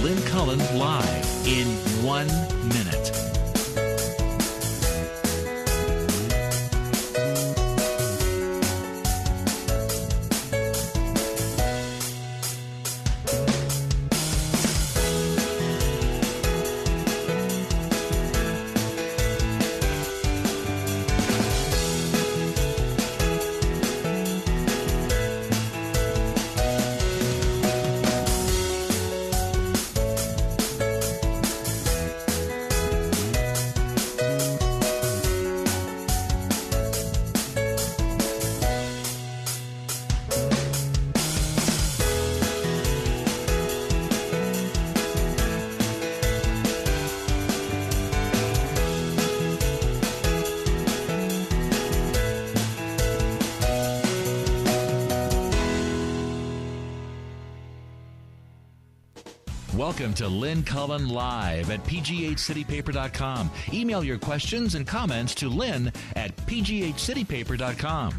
Lynn Cullen live in 1 minute. Welcome to Lynn Cullen Live at pghcitypaper.com. Email your questions and comments to Lynn at pghcitypaper.com.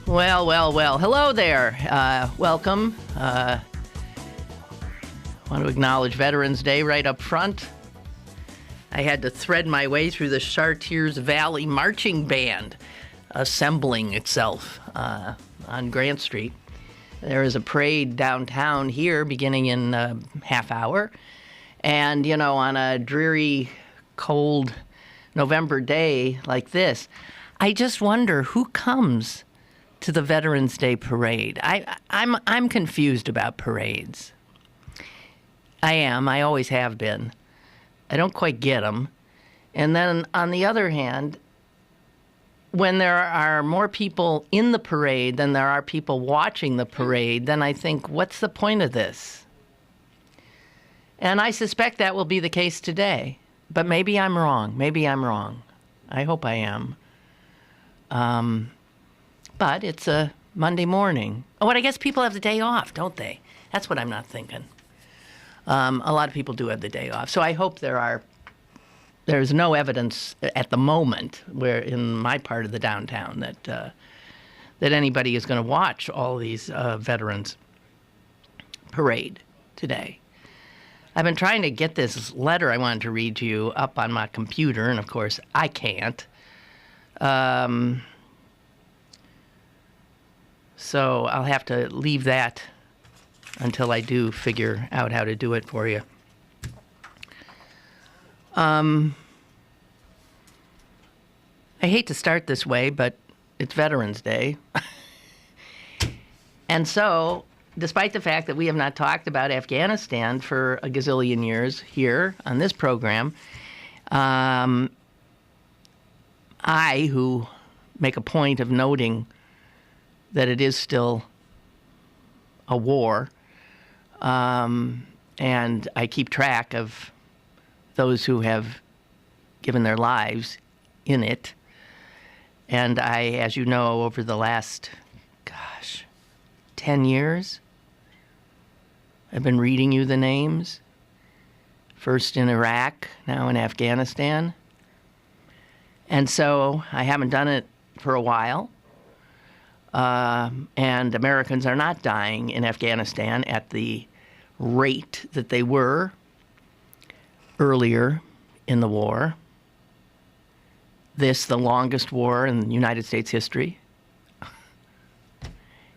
Well. Hello there. Welcome. I want to acknowledge Veterans Day right up front. I had to thread my way through the Chartiers Valley Marching Band assembling itself on Grant Street. There is a parade downtown here beginning in a half hour. And, you know, on a dreary, cold November day like this, I just wonder who comes to the Veterans Day parade. I'm confused about parades. I am. I always have been. I don't quite get them. And then on the other hand, when there are more people in the parade than there are people watching the parade, then I think, what's the point of this? And I suspect that will be the case today. But maybe I'm wrong. I hope I am. But it's a Monday morning. Oh, and I guess people have the day off, don't they? That's what I'm not thinking. A lot of people do have the day off. So I hope there's no evidence at the moment where in my part of the downtown that anybody is going to watch all these veterans parade today. I've been trying to get this letter I wanted to read to you up on my computer, and of course I can't. So I'll have to leave that until I do figure out how to do it for you. I hate to start this way, but it's Veterans Day. And so, despite the fact that we have not talked about Afghanistan for a gazillion years here on this program, I, who make a point of noting that it is still a war, and I keep track of those who have given their lives in it. And I, as you know, over the last, 10 years, I've been reading you the names. First in Iraq, now in Afghanistan. And so I haven't done it for a while. And Americans are not dying in Afghanistan at the rate that they were earlier in the war. This, the longest war in United States history.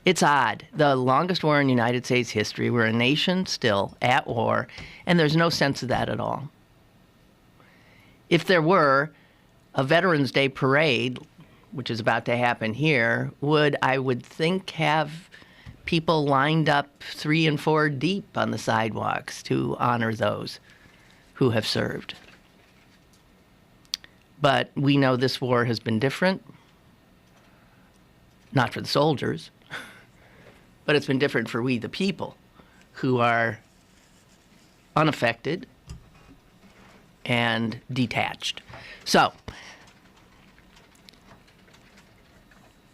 It's odd. The longest war in United States history. We're a nation still at war, and there's no sense of that at all. If there were a Veterans Day parade, which is about to happen here, I would think, have people lined up 3 and 4 deep on the sidewalks to honor those who have served. But we know this war has been different, not for the soldiers, but it's been different for we, the people, who are unaffected and detached. So,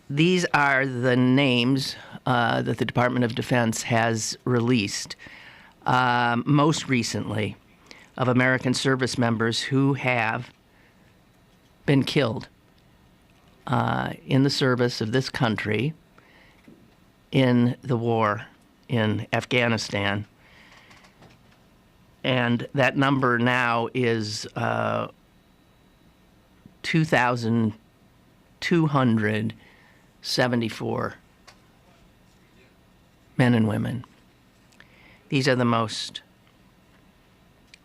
these are the names that the Department of Defense has released, most recently, of American service members who have been killed in the service of this country in the war in Afghanistan. And that number now is 2,274 men and women. These are the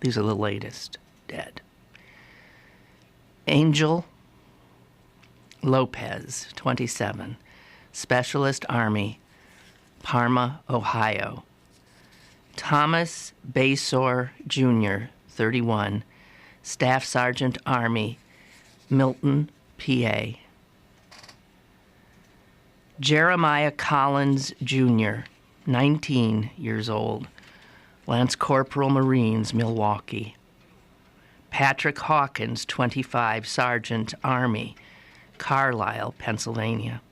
latest dead. Angel Lopez, 27, Specialist Army, Parma, Ohio. Thomas Basor, Jr., 31, Staff Sergeant Army, Milton, PA. Jeremiah Collins, Jr., 19 years old, Lance Corporal Marines, Milwaukee. Patrick Hawkins, 25, Sergeant Army, Carlisle, Pennsylvania.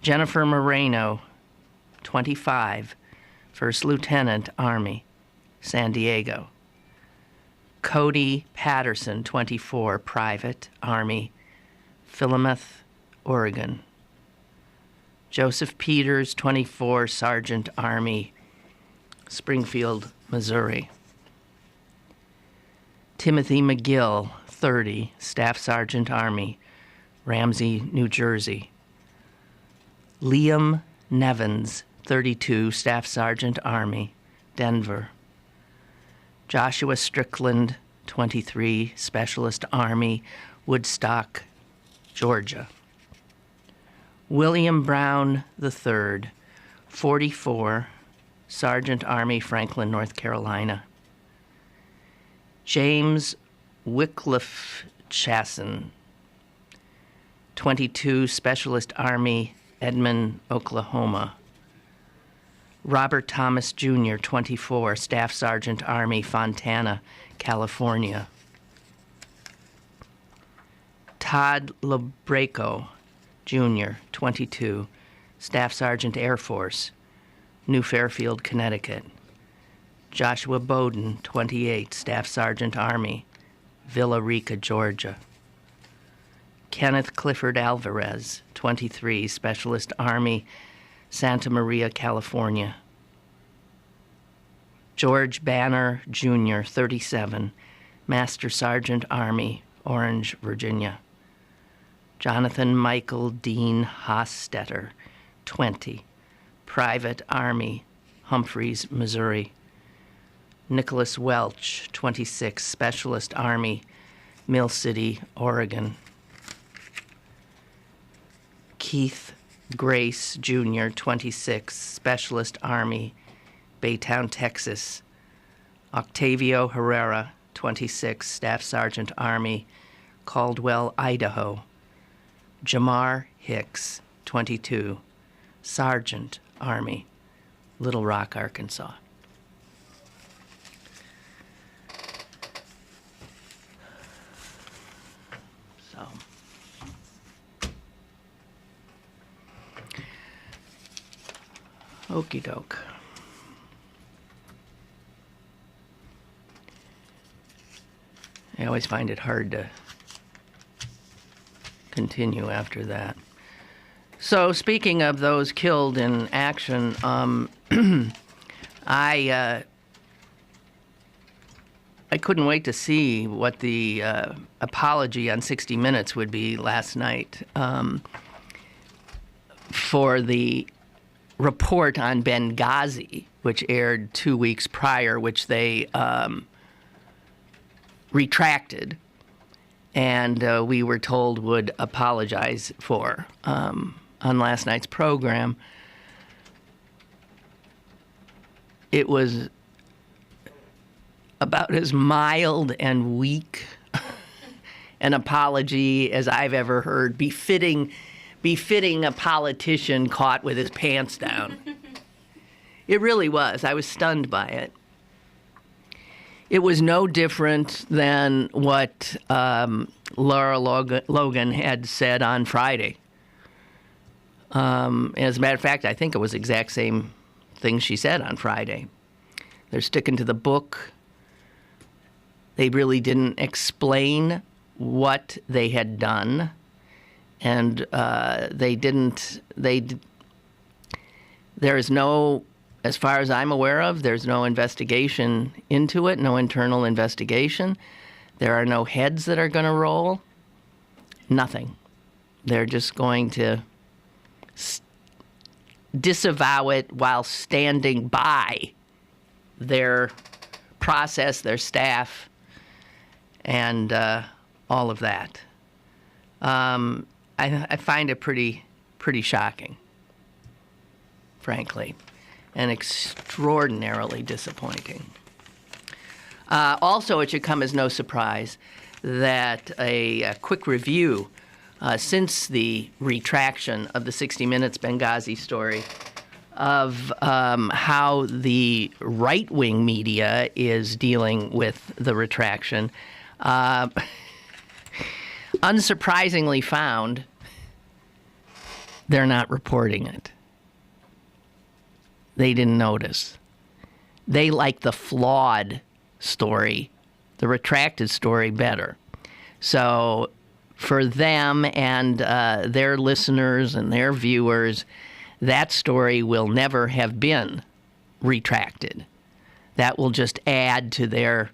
Jennifer Moreno, 25, First Lieutenant Army, San Diego. Cody Patterson, 24, Private Army, Philomath, Oregon. Joseph Peters, 24, Sergeant Army, Springfield, Missouri. Timothy McGill, 30, Staff Sergeant Army, Ramsey, New Jersey. Liam Nevins, 32, Staff Sergeant Army, Denver. Joshua Strickland, 23, Specialist Army, Woodstock, Georgia. William Brown III, 44, Sergeant Army, Franklin, North Carolina. James Wycliffe Chasson, 22, Specialist Army, Edmond, Oklahoma. Robert Thomas Jr., 24, Staff Sergeant Army, Fontana, California. Todd Labreco Jr., 22, Staff Sergeant Air Force, New Fairfield, Connecticut. Joshua Bowden, 28, Staff Sergeant Army, Villa Rica, Georgia. Kenneth Clifford Alvarez, 23, Specialist Army, Santa Maria, California. George Banner, Jr., 37, Master Sergeant Army, Orange, Virginia. Jonathan Michael Dean Hostetter, 20, Private Army, Humphreys, Missouri. Nicholas Welch, 26, Specialist Army, Mill City, Oregon. Keith Grace, Jr., 26, Specialist Army, Baytown, Texas. Octavio Herrera, 26, Staff Sergeant Army, Caldwell, Idaho. Jamar Hicks, 22, Sergeant Army, Little Rock, Arkansas. So, okie doke. I always find it hard to continue after that. So, speaking of those killed in action, I couldn't wait to see what the apology on 60 Minutes would be last night for the report on Benghazi, which aired 2 weeks prior, which they retracted, and we were told would apologize for on last night's program. It was about as mild and weak an apology as I've ever heard, befitting a politician caught with his pants down. It really was. I was stunned by it. It was no different than what Laura Logan had said on Friday. As a matter of fact, I think it was the exact same thing she said on Friday. They're sticking to the book. They really didn't explain what they had done, and there is no As far as I'm aware of, there's no investigation into it, no internal investigation. There are no heads that are going to roll. Nothing. They're just going to disavow it while standing by their process, their staff, and all of that. I find it pretty shocking, frankly, and extraordinarily disappointing. Also, it should come as no surprise that a quick review since the retraction of the 60 Minutes Benghazi story of how the right-wing media is dealing with the retraction, unsurprisingly found they're not reporting it. They didn't notice. They like the flawed story, the retracted story, better. So for them and their listeners and their viewers, that story will never have been retracted. That will just add to their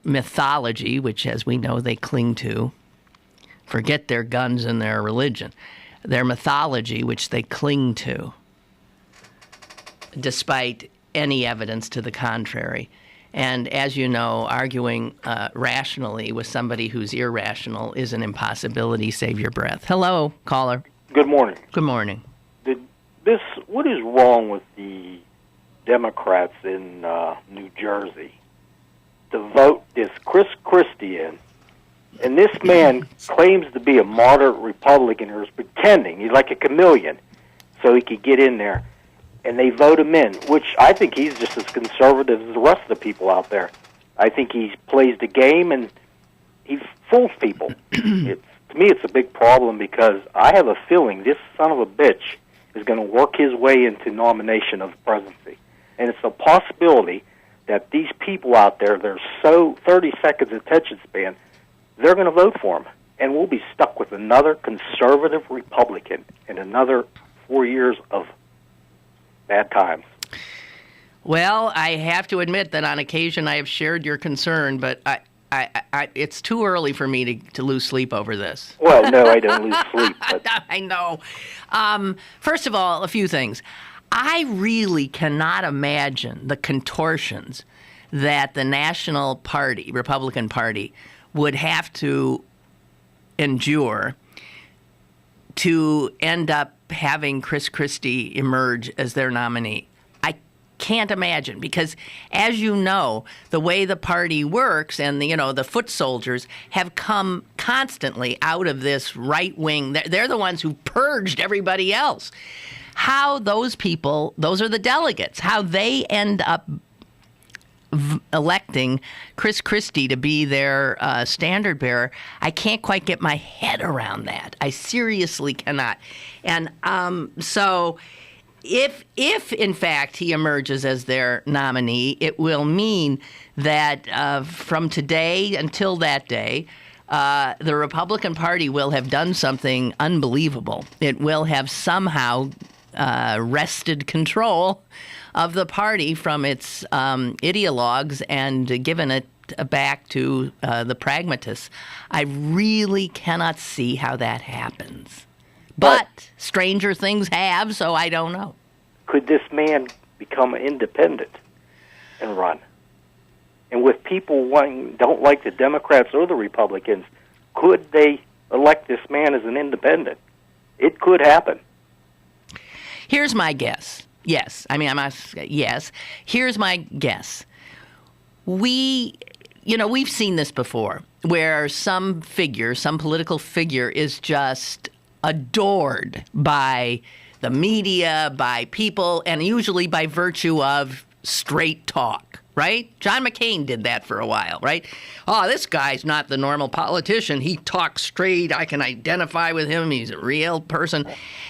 mythology, which, as we know, they cling to. Forget their guns and their religion. Their mythology, which they cling to, despite any evidence to the contrary. And as you know, arguing rationally with somebody who's irrational is an impossibility. Save your breath. Hello, caller. Good morning. Good morning. What is wrong with the Democrats in New Jersey to vote this Christie in? And this man claims to be a moderate Republican, or is pretending he's like a chameleon, so he could get in there. And they vote him in, which I think he's just as conservative as the rest of the people out there. I think he plays the game and he fools people. To me, it's a big problem because I have a feeling this son of a bitch is going to work his way into nomination of the presidency. And it's a possibility that these people out there, they're so 30 seconds attention span, they're going to vote for him. And we'll be stuck with another conservative Republican and another 4 years of bad times. Well, I have to admit that on occasion I have shared your concern, but it's too early for me to lose sleep over this. Well, no, I don't lose sleep. But I know. First of all, a few things. I really cannot imagine the contortions that the National Party, Republican Party, would have to endure to end up having Chris Christie emerge as their nominee. I can't imagine, because as you know, the way the party works and the foot soldiers have come constantly out of this right wing. They're the ones who purged everybody else. How those people, those are the delegates, how they end up electing Chris Christie to be their standard bearer, I can't quite get my head around that. I seriously cannot. And so if in fact he emerges as their nominee, it will mean that from today until that day, the Republican Party will have done something unbelievable. It will have somehow wrested control of the party from its ideologues and given it back to the pragmatists. I really cannot see how that happens. But stranger things have, so I don't know. Could this man become independent and run? And with people don't like the Democrats or the Republicans, could they elect this man as an independent? It could happen. Here's my guess. Yes. I mean, yes. Here's my guess. We've seen this before, where some political figure is just adored by the media, by people, and usually by virtue of straight talk, right? John McCain did that for a while, right? Oh, this guy's not the normal politician. He talks straight. I can identify with him. He's a real person.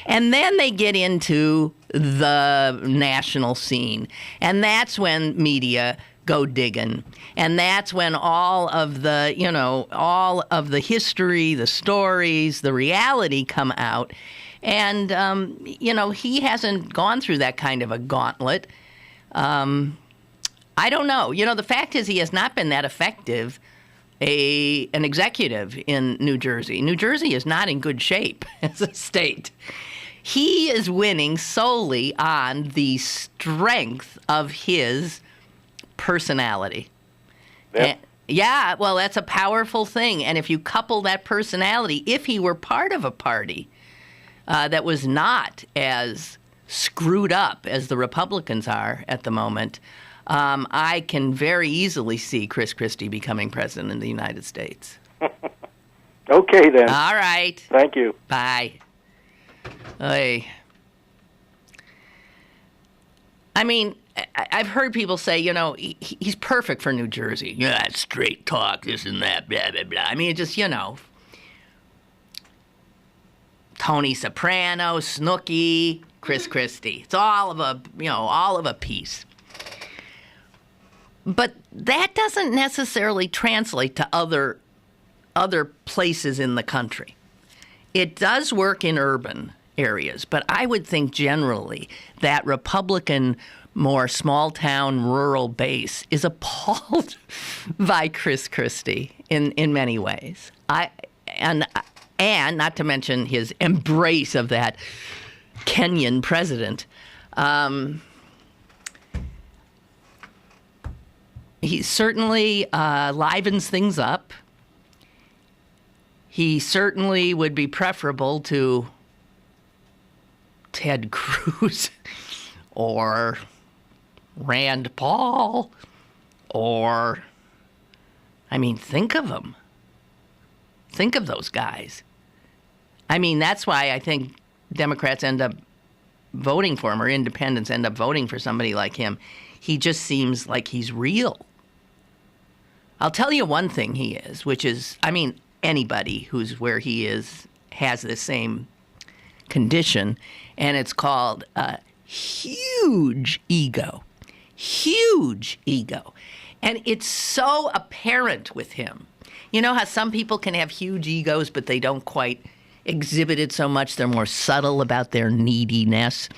And then they get into the national scene. And that's when media go digging. And that's when all of the history, the stories, the reality come out. And, he hasn't gone through that kind of a gauntlet. I don't know. The fact is he has not been that effective an executive in New Jersey. New Jersey is not in good shape as a state. He is winning solely on the strength of his personality. Yep. Yeah, well, that's a powerful thing. And if you couple that personality, if he were part of a party that was not as screwed up as the Republicans are at the moment, I can very easily see Chris Christie becoming president of the United States. Okay, then. All right. Thank you. Bye. Hey. I mean, I've heard people say, he's perfect for New Jersey. Yeah, straight talk, this and that, blah, blah, blah. I mean, just, Tony Soprano, Snooki, Chris Christie. It's all of a piece. But that doesn't necessarily translate to other places in the country. It does work in urban areas, but I would think generally that Republican, more small-town, rural base is appalled by Chris Christie in many ways. And not to mention his embrace of that Kenyan president. He certainly livens things up. He certainly would be preferable to Ted Cruz or Rand Paul think of them. Think of those guys. That's why I think Democrats end up voting for him, or independents end up voting for somebody like him. He just seems like he's real. I'll tell you one thing he is, which is, anybody who's where he is has the same condition, and it's called a huge ego. Huge ego. And it's so apparent with him. You know how some people can have huge egos, but they don't quite exhibit it so much? They're more subtle about their neediness.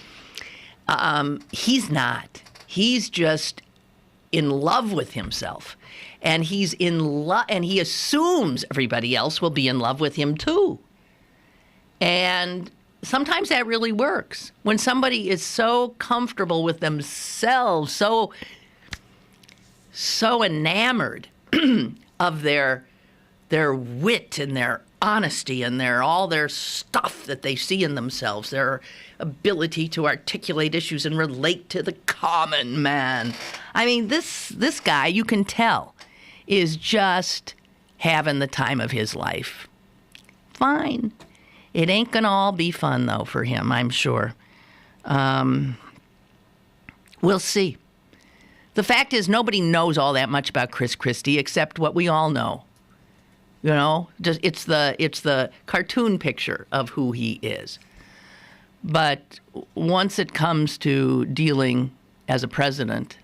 He's not. He's just in love with himself. And he's in love, and he assumes everybody else will be in love with him too. And sometimes that really works. When somebody is so comfortable with themselves, so enamored of their wit and their honesty and all their stuff that they see in themselves, their ability to articulate issues and relate to the common man. This guy, you can tell, is just having the time of his life. Fine. It ain't going to all be fun, though, for him, I'm sure. We'll see. The fact is, nobody knows all that much about Chris Christie except what we all know. Just it's the cartoon picture of who he is. But once it comes to dealing as a president,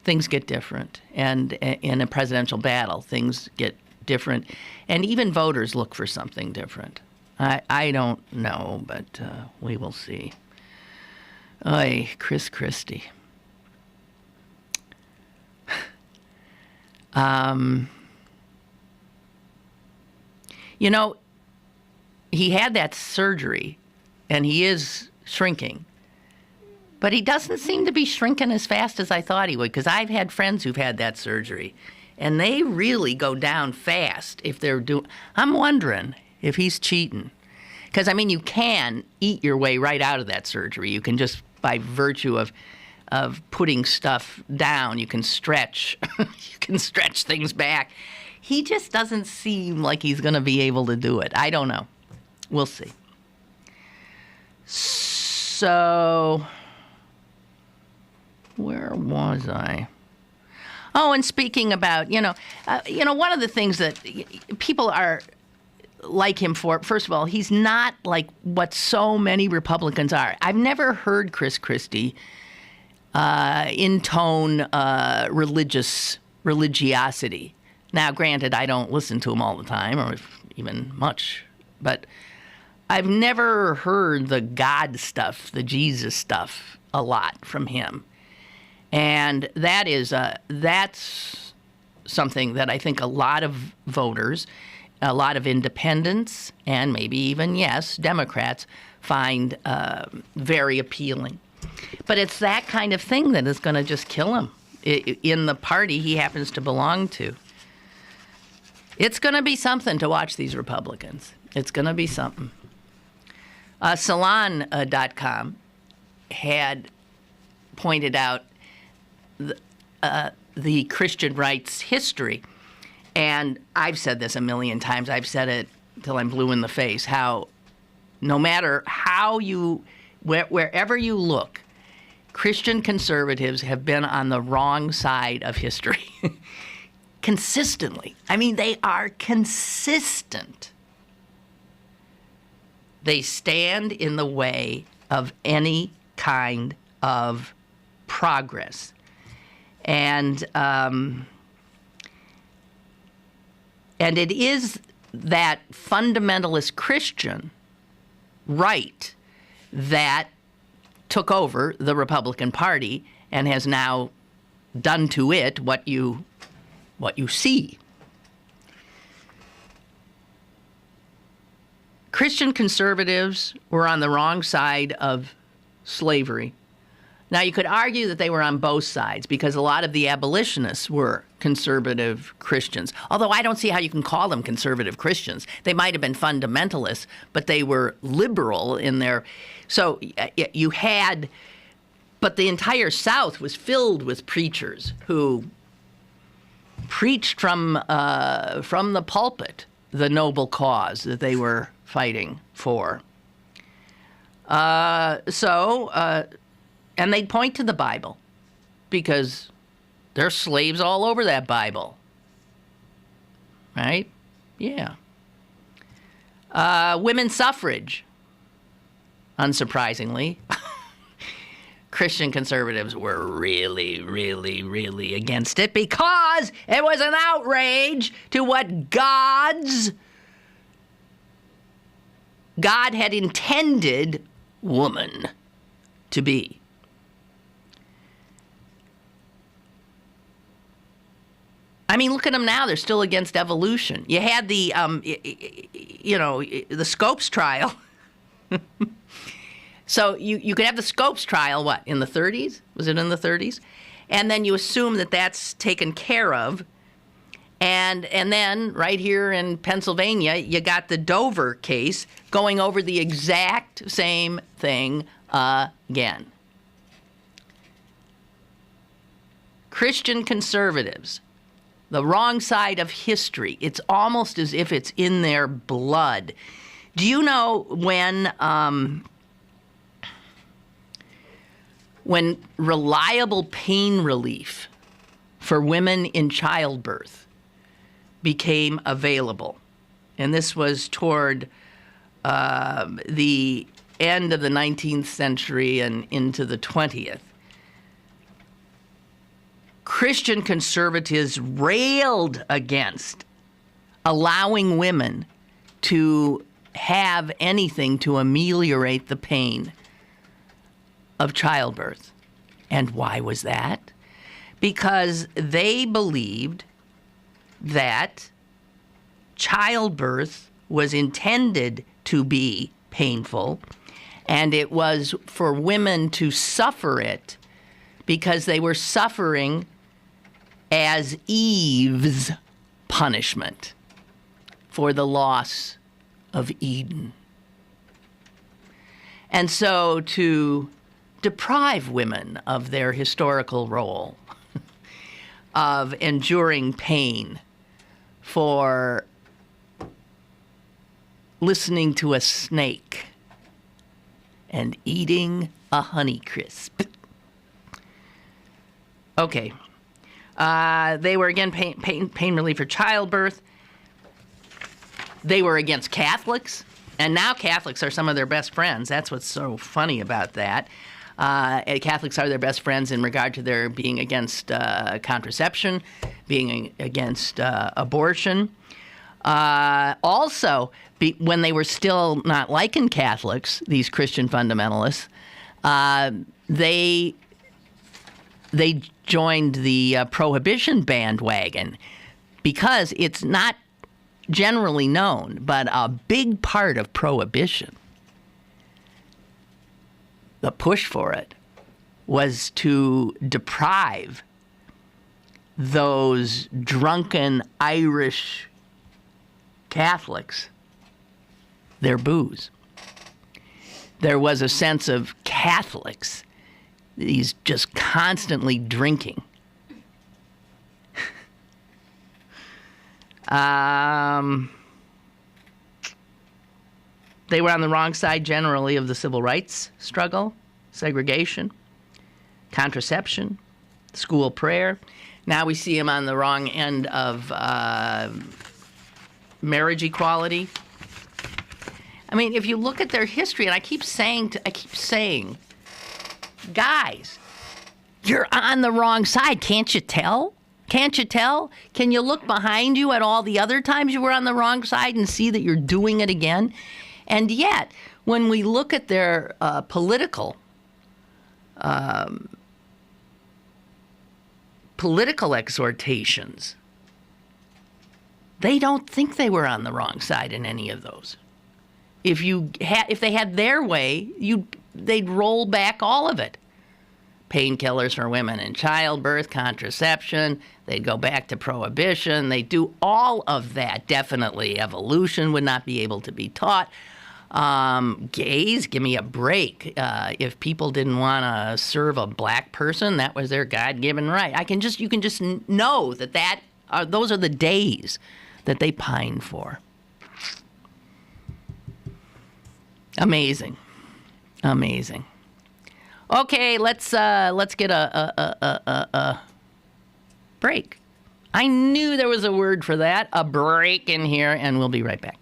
things get different. And in a presidential battle, things get different. And even voters look for something different. I don't know, but we will see. Oy, Chris Christie. He had that surgery, and he is shrinking. But he doesn't seem to be shrinking as fast as I thought he would, because I've had friends who've had that surgery, and they really go down fast if they're doing... I'm wondering if he's cheating. Because, you can eat your way right out of that surgery. You can just, by virtue of putting stuff down, you can stretch. You can stretch things back. He just doesn't seem like he's going to be able to do it. I don't know. We'll see. So, where was I? Oh, and speaking about, one of the things that people are like him for, first of all, he's not like what so many Republicans are. I've never heard Chris Christie intone religiosity. Now, granted, I don't listen to him all the time, or even much, but I've never heard the God stuff, the Jesus stuff, a lot from him. And that's something that I think a lot of voters, a lot of independents, and maybe even, yes, Democrats find very appealing. But it's that kind of thing that is going to just kill him in the party he happens to belong to. It's going to be something to watch these Republicans. It's going to be something. Salon.com had pointed out the Christian rights history. And I've said this a million times. I've said it till I'm blue in the face, how no matter how wherever you look, Christian conservatives have been on the wrong side of history. Consistently. I mean, they are consistent. They stand in the way of any kind of progress. And it is that fundamentalist Christian right that took over the Republican Party and has now done to it what you see. Christian conservatives were on the wrong side of slavery. Now, you could argue that they were on both sides because a lot of the abolitionists were conservative Christians, although I don't see how you can call them conservative Christians. They might have been fundamentalists, but they were liberal in their... So you had... But the entire South was filled with preachers who preached from the pulpit the noble cause that they were fighting for. And they'd point to the Bible because there's slaves all over that Bible. Right? Yeah. Women's suffrage, unsurprisingly. Christian conservatives were really, really, really against it because it was an outrage to what God had intended woman to be. I mean, look at them now. They're still against evolution. You had the, the Scopes trial. So you could have the Scopes trial, what, in the 30s? Was it in the 30s? And then you assume that that's taken care of. And then right here in Pennsylvania, you got the Dover case going over the exact same thing again. Christian conservatives, the wrong side of history. It's almost as if it's in their blood. Do you know when reliable pain relief for women in childbirth became available, and this was toward the end of the 19th century and into the 20th, Christian conservatives railed against allowing women to have anything to ameliorate the pain of childbirth. And why was that? Because they believed that childbirth was intended to be painful, and it was for women to suffer it because they were suffering as Eve's punishment for the loss of Eden. And so to deprive women of their historical role of enduring pain for listening to a snake and eating a Honeycrisp. Okay. They were, again, pain relief for childbirth. They were against Catholics. And now Catholics are some of their best friends. That's what's so funny about that. Catholics are their best friends in regard to their being against contraception, being against abortion. Also, when they were still not liking Catholics, these Christian fundamentalists, they joined the prohibition bandwagon because it's not generally known, but a big part of prohibition, the push for it, was to deprive those drunken Irish Catholics their booze. There was a sense of Catholics, these just constantly drinking. They were on the wrong side generally of the civil rights struggle, segregation, contraception, school prayer. Now we see them on the wrong end of marriage equality. I mean, if you look at their history, and I keep saying, guys, you're on the wrong side. Can't you tell? Can't you tell? Can you look behind you at all the other times you were on the wrong side and see that you're doing it again? And yet, when we look at their political exhortations, they don't think they were on the wrong side in any of those. If they had their way, they'd roll back all of it. Painkillers for women in childbirth, contraception, they'd go back to prohibition, they'd do all of that. Definitely evolution would not be able to be taught. Gays, give me a break. If people didn't want to serve a black person, that was their God-given right. You can just know that those are the days that they pine for. Amazing. Okay, let's get a break. I knew there was a word for that, a break in here, and we'll be right back.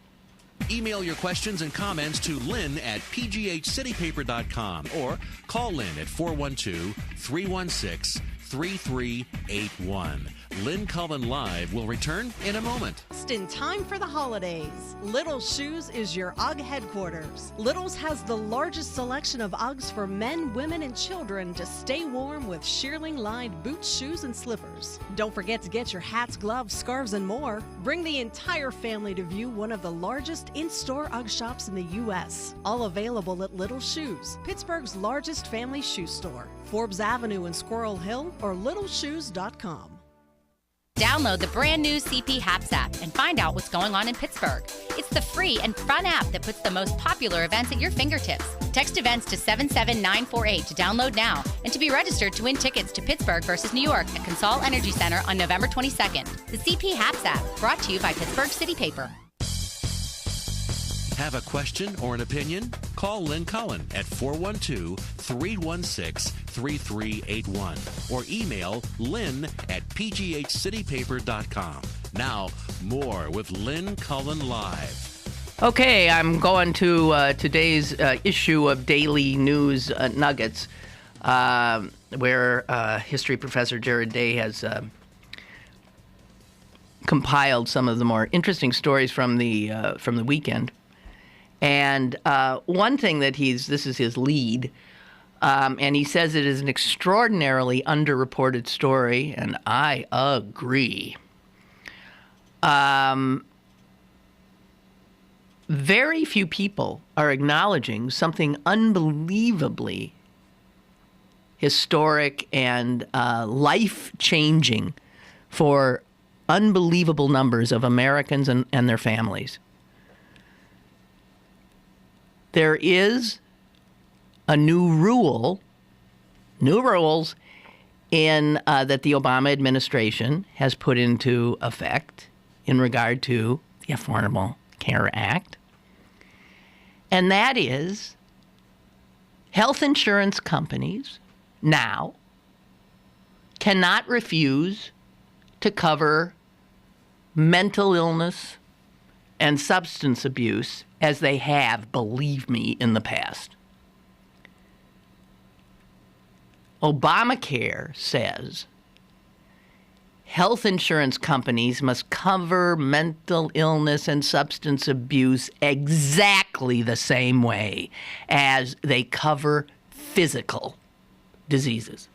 Email your questions and comments to Lynn at pghcitypaper.com or call Lynn at 412-316-3381. Lynn Cullen Live will return in a moment. Just in time for the holidays, Little's Shoes is your UGG headquarters. Little's has the largest selection of UGGs for men, women, and children to stay warm with shearling-lined boots, shoes, and slippers. Don't forget to get your hats, gloves, scarves, and more. Bring the entire family to view one of the largest in-store UGG shops in the U.S. All available at Little's Shoes, Pittsburgh's largest family shoe store. Forbes Avenue in Squirrel Hill or littleshoes.com. Download the brand new CP Haps app and find out what's going on in Pittsburgh. It's the free and fun app that puts the most popular events at your fingertips. Text events to 77948 to download now and to be registered to win tickets to Pittsburgh versus New York at Consol Energy Center on November 22nd. The CP Haps app, brought to you by Pittsburgh City Paper. Have a question or an opinion? Call Lynn Cullen at 412-316-3381 or email lynn at pghcitypaper.com. Now, more with Lynn Cullen Live. Okay, I'm going to today's issue of Daily News Nuggets, where history professor Jared Day has compiled some of the more interesting stories from the weekend. And one thing that this is his lead, and he says it is an extraordinarily underreported story, and I agree. Very few people are acknowledging something unbelievably historic and life-changing for unbelievable numbers of Americans and their families. There is a new rules in that the Obama administration has put into effect in regard to the Affordable Care Act. And that is health insurance companies now cannot refuse to cover mental illness and substance abuse as they have, believe me, in the past. Obamacare says health insurance companies must cover mental illness and substance abuse exactly the same way as they cover physical diseases.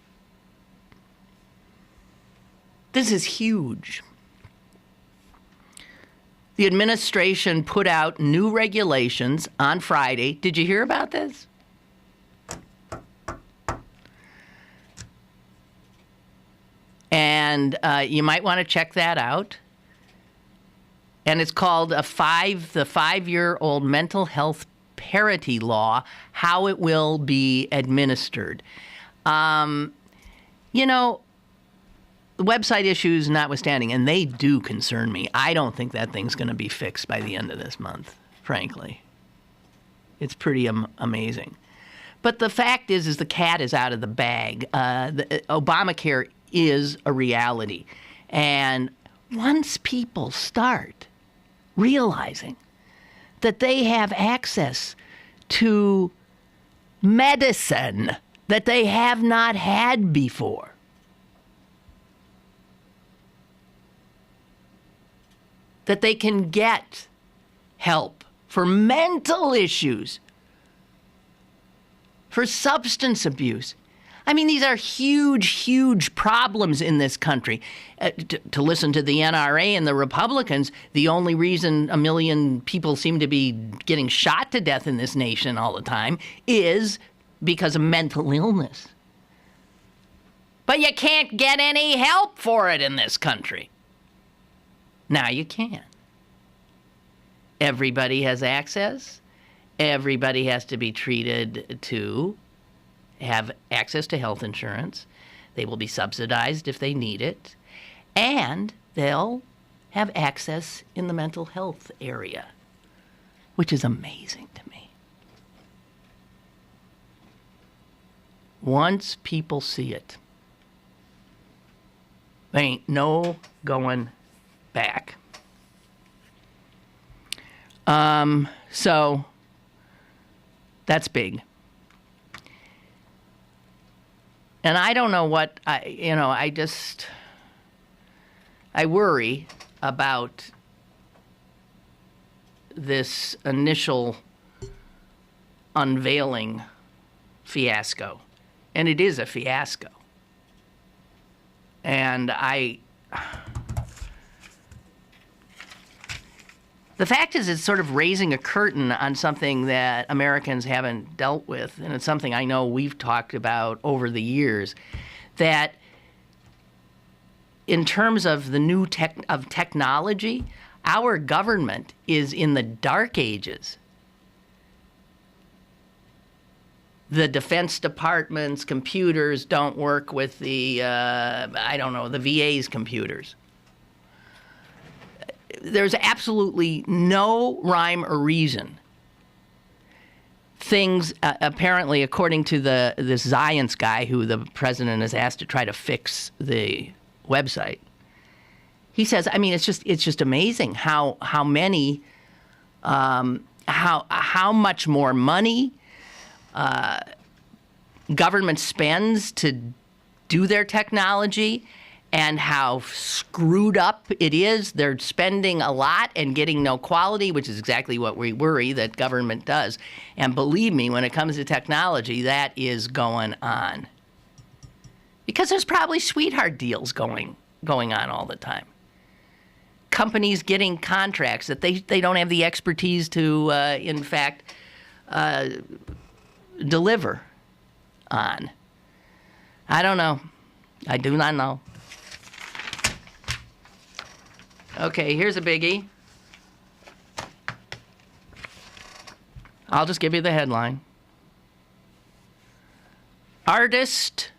This is huge. The administration put out new regulations on Friday. Did you hear about this? And you might want to check that out. And it's called the 5-year-old mental health parity law, how it will be administered. The website issues notwithstanding, and they do concern me. I don't think that thing's going to be fixed by the end of this month, frankly. It's pretty amazing. But the fact is the cat is out of the bag. Obamacare is a reality. And once people start realizing that they have access to medicine that they have not had before, that they can get help for mental issues, for substance abuse. I mean, these are huge, huge problems in this country. To listen to the NRA and the Republicans, the only reason 1 million people seem to be getting shot to death in this nation all the time is because of mental illness. But you can't get any help for it in this country. Now you can. Everybody has access. Everybody has to be treated to have access to health insurance. They will be subsidized if they need it. And they'll have access in the mental health area, which is amazing to me. Once people see it, there ain't no going back. So that's big. And I don't know what, I worry about this initial unveiling fiasco. And it is a fiasco. And the fact is, it's sort of raising a curtain on something that Americans haven't dealt with, and it's something I know we've talked about over the years, that in terms of the new technology, our government is in the dark ages. The Defense Department's computers don't work with the VA's computers. There's absolutely no rhyme or reason. Things, apparently, according to this Zions guy who the president has asked to try to fix the website, he says, I mean, it's just amazing how much more money government spends to do their technology, and how screwed up it is. They're spending a lot and getting no quality, which is exactly what we worry that government does. And believe me, when it comes to technology, that is going on. Because there's probably sweetheart deals going on all the time. Companies getting contracts that they don't have the expertise to, in fact, deliver on. I don't know. I do not know. Okay, here's a biggie. I'll just give you the headline. Artist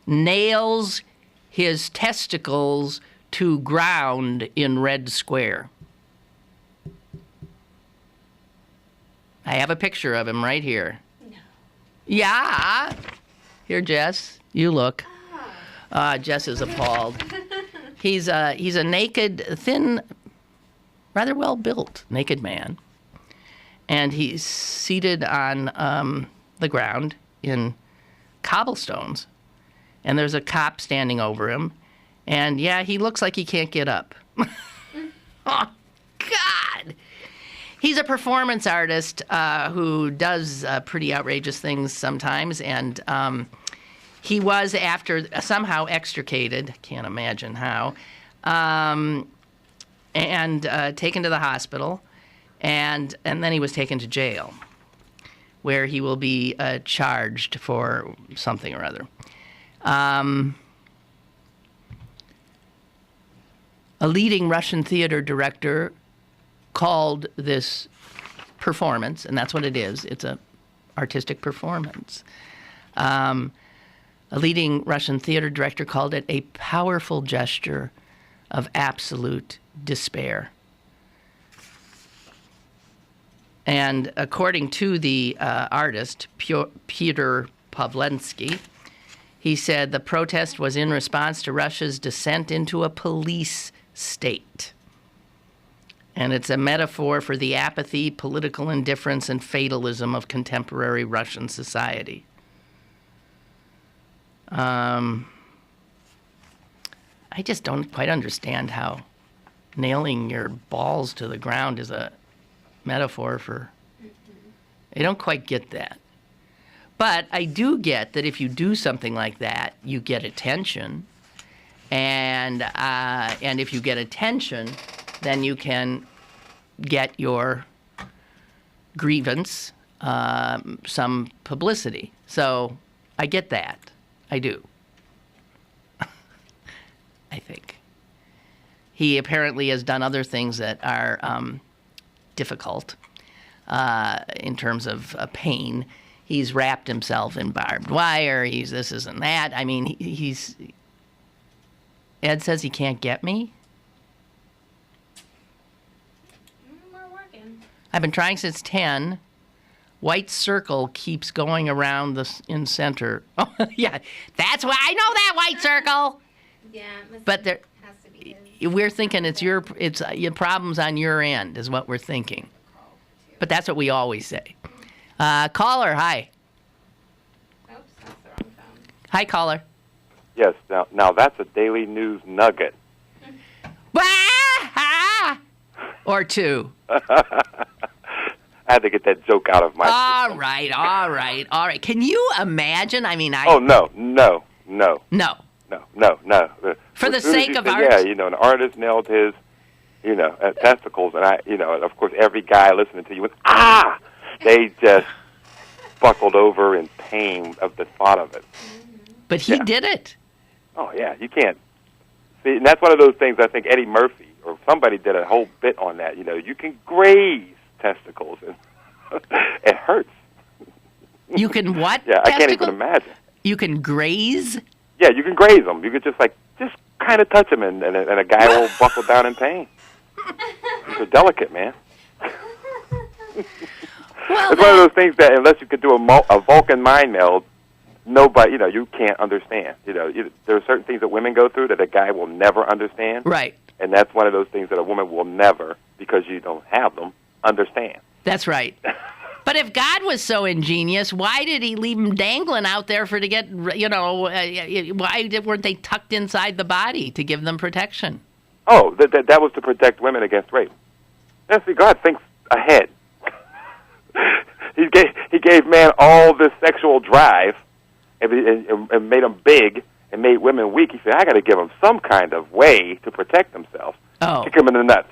nails his testicles to ground in Red Square. I have a picture of him right here. No. Yeah. Here, Jess, you look. Jess is appalled. He's a naked, thin, rather well-built naked man. And he's seated on the ground in cobblestones. And there's a cop standing over him. And, yeah, he looks like he can't get up. Oh, God. He's a performance artist who does pretty outrageous things sometimes, and he was somehow extricated, can't imagine how, and taken to the hospital, and then he was taken to jail, where he will be charged for something or other. A leading Russian theater director called this performance, and that's what it is. It's an artistic performance. A leading Russian theater director called it a powerful gesture of absolute despair. And according to the artist, Peter Pavlensky, he said the protest was in response to Russia's descent into a police state. And it's a metaphor for the apathy, political indifference, and fatalism of contemporary Russian society. I just don't quite understand how nailing your balls to the ground is a metaphor for... I don't quite get that. But I do get that if you do something like that, you get attention. And if you get attention, then you can get your grievance some publicity. So I get that. I do. I think. He apparently has done other things that are difficult in terms of pain. He's wrapped himself in barbed wire. He's this, and that. I mean, he's... Ed says he can't get me. We're working. I've been trying since 10. White circle keeps going around in center. Oh, yeah, that's why I know that white circle. Yeah, but there has to be his. we're thinking it's your problems on your end is what we're thinking. But that's what we always say. Caller, hi. Oops, that's the wrong phone. Hi, caller. Yes, now that's a Daily News nugget. Or two. I had to get that joke out of my All system. right. Can you imagine? I mean, Oh, no. For the As soon as sake you of said, art. Yeah, an artist nailed his, testicles, and of course, every guy listening to you went, they just buckled over in pain of the thought of it. But he did it. Oh, yeah, you can't. See, and that's one of those things I think Eddie Murphy or somebody did a whole bit on that. You can graze testicles, and it hurts. You can what? Yeah, I can't testicle? even imagine. You can graze? Yeah, you can graze them. You could just kind of touch them, and a guy will buckle down in pain. They're delicate, man. Well, it's one of those things that unless you could do a Vulcan mind meld, nobody, you can't understand. There are certain things that women go through that a guy will never understand. Right. And that's one of those things that a woman will never, because you don't have them, understand. That's right. But if God was so ingenious, why did he leave them dangling out there to get, why weren't they tucked inside the body to give them protection? Oh, that was to protect women against rape. See, God thinks ahead. He gave man all this sexual drive and made them big and made women weak. He said, I got to give them some kind of way to protect themselves. Oh. Kick them in the nuts.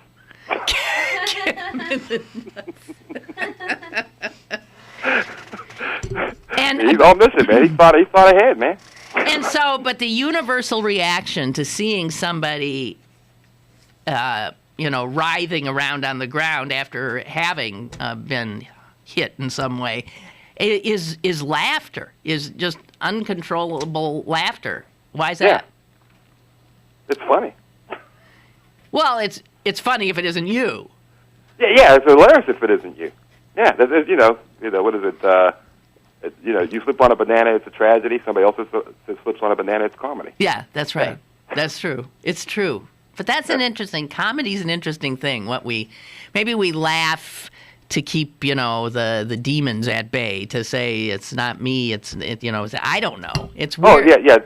And he's omniscient, man. He thought ahead, man. And so, but the universal reaction to seeing somebody, writhing around on the ground after having been hit in some way, is laughter, is just uncontrollable laughter. Why is that? Yeah. It's funny. Well, it's funny if it isn't you. Yeah, it's hilarious if it isn't you. Yeah, what is it? You slip on a banana, it's a tragedy. Somebody else slips on a banana, it's comedy. Yeah, that's right. Yeah. That's true. It's true. But that's an interesting, comedy's an interesting thing. Maybe we laugh to keep, the demons at bay, to say it's not me, I don't know. It's weird. Oh, yeah.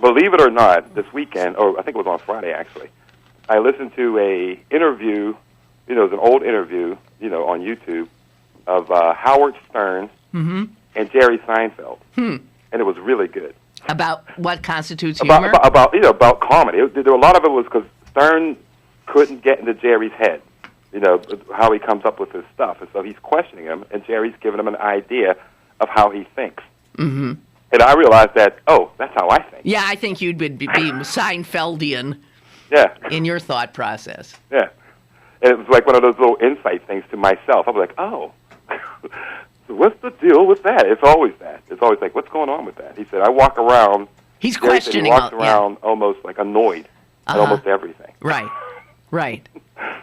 believe it or not, this weekend, or I think it was on Friday actually, I listened to a interview. It was an old interview, on YouTube of Howard Stern and Jerry Seinfeld, and it was really good. About what constitutes humor? About comedy. A lot of it was because Stern couldn't get into Jerry's head, how he comes up with his stuff, and so he's questioning him, and Jerry's giving him an idea of how he thinks. Mm-hmm. And I realized that, that's how I think. Yeah, I think you'd be Seinfeldian. Yeah. In your thought process. Yeah. And it was like one of those little insight things to myself. I was like, so what's the deal with that? It's always that. It's always like, what's going on with that? He said, I walk around. He's questioning. He walks around almost like annoyed at almost everything. Right.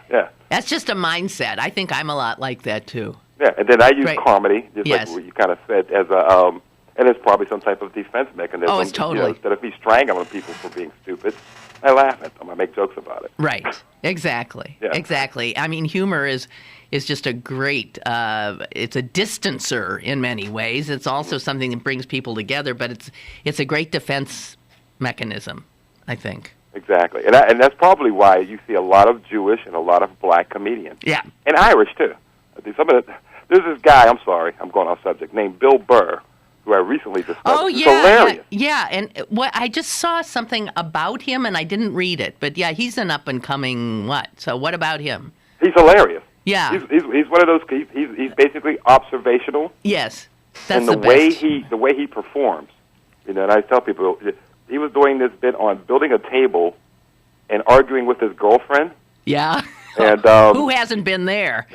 Yeah. That's just a mindset. I think I'm a lot like that, too. Yeah, and then I use comedy, just like what you kind of said, as a, and it's probably some type of defense mechanism. Oh, it's totally. That if he's strangling people for being stupid, I laugh at them. I make jokes about it. Right. Exactly. Yeah. Exactly. I mean, humor is just a great, it's a distancer in many ways. It's also something that brings people together, but it's a great defense mechanism, I think. Exactly. And that's probably why you see a lot of Jewish and a lot of black comedians. Yeah. And Irish, too. There's this guy, I'm sorry, I'm going off subject, named Bill Burr, who I recently discovered. Oh, He's yeah. hilarious. Yeah, and I just saw something about him, and I didn't read it. But, yeah, he's an up-and-coming what? So what about him? He's hilarious. Yeah. He's one of those, he's basically observational. Yes, that's and the way he performs. And I tell people, he was doing this bit on building a table and arguing with his girlfriend. Yeah. And who hasn't been there?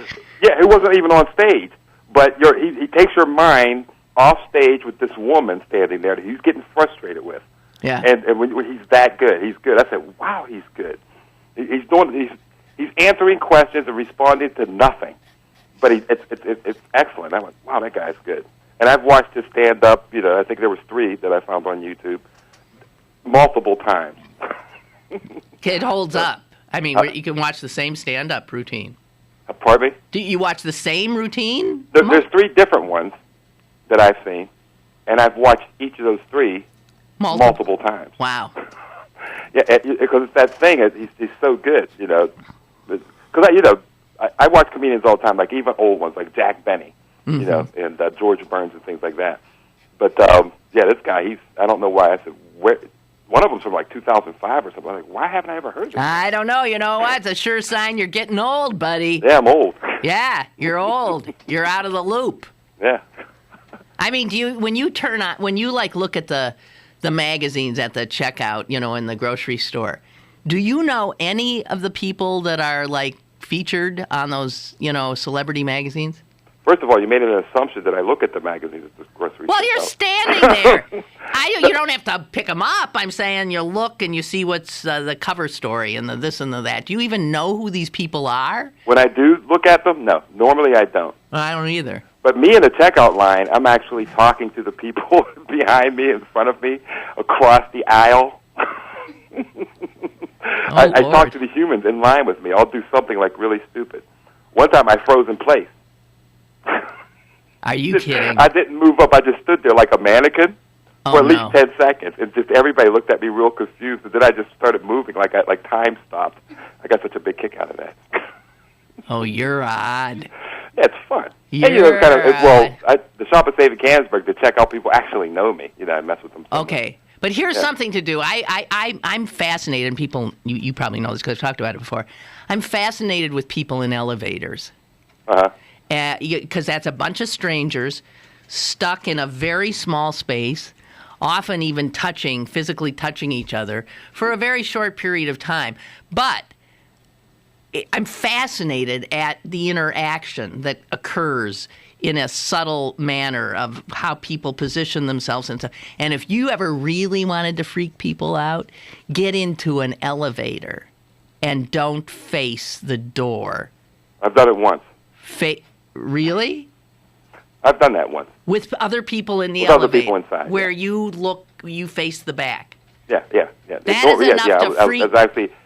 Yeah, who wasn't even on stage. But he takes your mind off stage with this woman standing there that he's getting frustrated with. Yeah. And when he's that good, he's good. I said, wow, he's good. He's answering questions and responding to nothing. But it's excellent. I went, wow, that guy's good. And I've watched his stand-up, I think there was 3 that I found on YouTube, multiple times. It holds up. I mean, you can watch the same stand-up routine. Pardon me? Do you watch the same routine? There's 3 different ones that I've seen, and I've watched each of those 3 multiple times. Wow. Yeah, because it's that thing. He's so good, Because I watch comedians all the time, like even old ones, like Jack Benny, and George Burns and things like that. But this guy, I don't know why. I said, one of them's from like 2005 or something. I'm like, why haven't I ever heard of him? I don't know. You know what? It's a sure sign you're getting old, buddy. Yeah, I'm old. Yeah, you're old. You're out of the loop. Yeah. I mean, when you look at the magazines at the checkout, in the grocery store, do you know any of the people that are like featured on those, celebrity magazines? First of all, you made an assumption that I look at the magazines at the grocery store. Well, you're standing there. You don't have to pick them up. I'm saying you look and you see what's the cover story and the this and the that. Do you even know who these people are? When I do look at them, no. Normally I don't. I don't either. But me in the checkout line, I'm actually talking to the people behind me, in front of me, across the aisle. I talk to the humans in line with me. I'll do something like really stupid. One time I froze in place. Are you kidding? I didn't move up. I just stood there like a mannequin for at least 10 seconds. And just everybody looked at me real confused. And then I just started moving like time stopped. I got such a big kick out of that. Oh, you're odd. Yeah, it's fun. You're the shop at Canonsburg to check out people actually know me. I mess with them. Okay. But here's something to do. I'm fascinated, and people, you probably know this because I've talked about it before. I'm fascinated with people in elevators. Uh-huh. Because that's a bunch of strangers stuck in a very small space, often even physically touching each other for a very short period of time. But I'm fascinated at the interaction that occurs in a subtle manner of how people position themselves. And if you ever really wanted to freak people out, get into an elevator and don't face the door. I've done it once. Really? I've done that once. With other people in the elevator. elevator? Other people inside. Where you face the back. Yeah. That is enough to freak.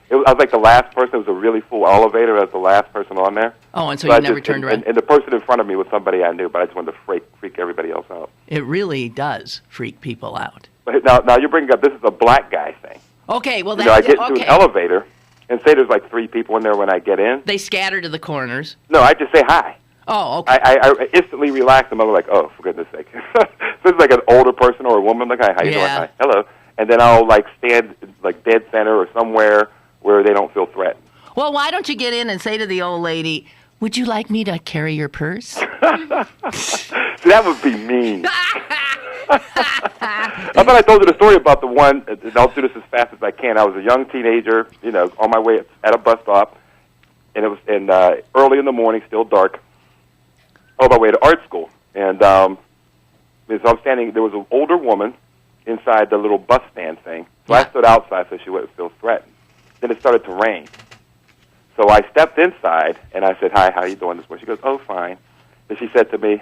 I was like the last person. It was a really full elevator. I was the last person on there. Oh, and so you never turned around? And the person in front of me was somebody I knew, but I just wanted to freak everybody else out. It really does freak people out. But now you're bringing up, this is a black guy thing. Okay, well, I get into an elevator, and say there's like 3 people in there when I get in. They scatter to the corners. No, I just say hi. Oh, okay. I instantly relax, and I'm like, oh, for goodness sake. So it's like an older person or a woman, like, hi, how you doing? Hi, hello. And then I'll, like, stand, like, dead center or somewhere where they don't feel threatened. Well, why don't you get in and say to the old lady, would you like me to carry your purse? See, that would be mean. I thought I told you the story about the one, and I'll do this as fast as I can. I was a young teenager, on my way at a bus stop, and it was early in the morning, still dark, on my way to art school. And so I'm standing, there was an older woman inside the little bus stand thing. So I stood outside so she wouldn't feel threatened. Then it started to rain. So I stepped inside, and I said, hi, how are you doing this morning? She goes, oh, fine. And she said to me,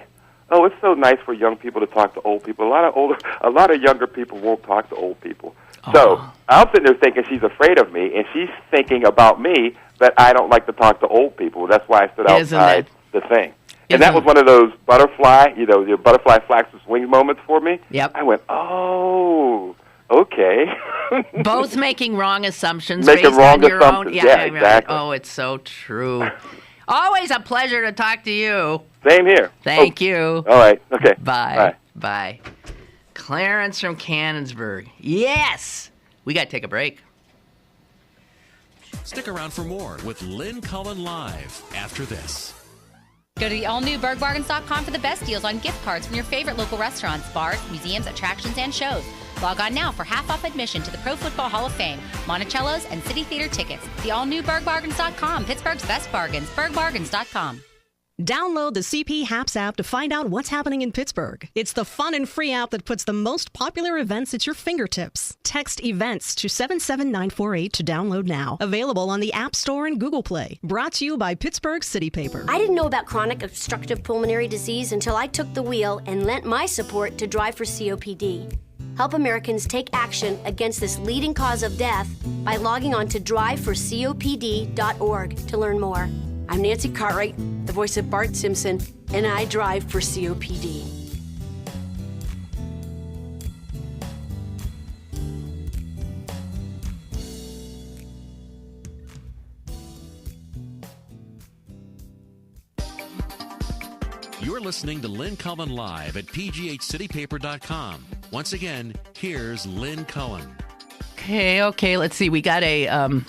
oh, it's so nice for young people to talk to old people. A lot of younger people won't talk to old people. So I'm sitting there thinking she's afraid of me, and she's thinking about me that I don't like to talk to old people. That's why I stood outside the thing. And that was one of those butterfly, your butterfly flaps with wings moments for me. Yep. I went, oh, okay. Both making wrong assumptions. Making based wrong on your assumptions. Own, Yeah, exactly. Oh, it's so true. Always a pleasure to talk to you. Same here. Thank you. All right. Okay. Bye. Bye. Clarence from Canonsburg. Yes. We got to take a break. Stick around for more with Lynn Cullen Live after this. Go to the all-new BergBargains.com for the best deals on gift cards from your favorite local restaurants, bars, museums, attractions, and shows. Log on now for half-off admission to the Pro Football Hall of Fame, Monticello's, and City Theater tickets. The all-new BergBargains.com, Pittsburgh's best bargains, BergBargains.com. Download the CP Haps app to find out what's happening in Pittsburgh. It's the fun and free app that puts the most popular events at your fingertips. Text events to 77948 to download now. Available on the App Store and Google Play. Brought to you by Pittsburgh City Paper. I didn't know about chronic obstructive pulmonary disease until I took the wheel and lent my support to Drive for COPD. Help Americans take action against this leading cause of death by logging on to driveforcopd.org to learn more. I'm Nancy Cartwright, the voice of Bart Simpson, and I drive for COPD. You're listening to Lynn Cullen Live at pghcitypaper.com. Once again, here's Lynn Cullen. Okay, let's see. We got a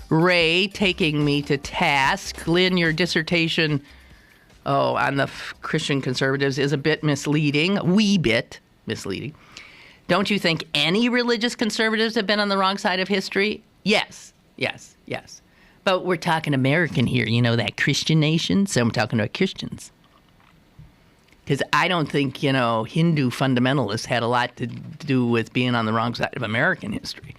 Ray taking me to task. Lynn, your dissertation on the Christian conservatives is a bit misleading, a wee bit misleading. Don't you think any religious conservatives have been on the wrong side of history? Yes. But we're talking American here, that Christian nation, so I'm talking about Christians. Because I don't think, Hindu fundamentalists had a lot to do with being on the wrong side of American history.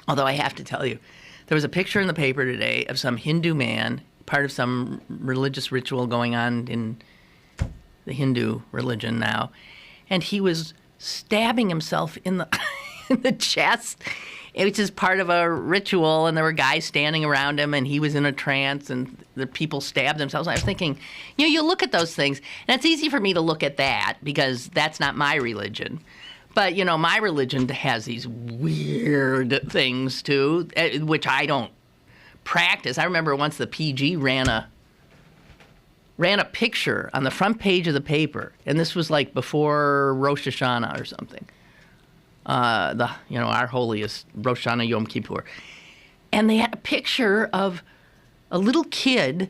Although I have to tell you, there was a picture in the paper today of some Hindu man, part of some religious ritual going on in the Hindu religion now, and he was stabbing himself in the in the chest. It was just part of a ritual, and there were guys standing around him, and he was in a trance, and the people stabbed themselves. I was thinking, you look at those things, and it's easy for me to look at that because that's not my religion. But, my religion has these weird things, too, which I don't practice. I remember once the PG ran a picture on the front page of the paper, and this was like before Rosh Hashanah or something. Our holiest Rosh Hashanah Yom Kippur. And they had a picture of a little kid,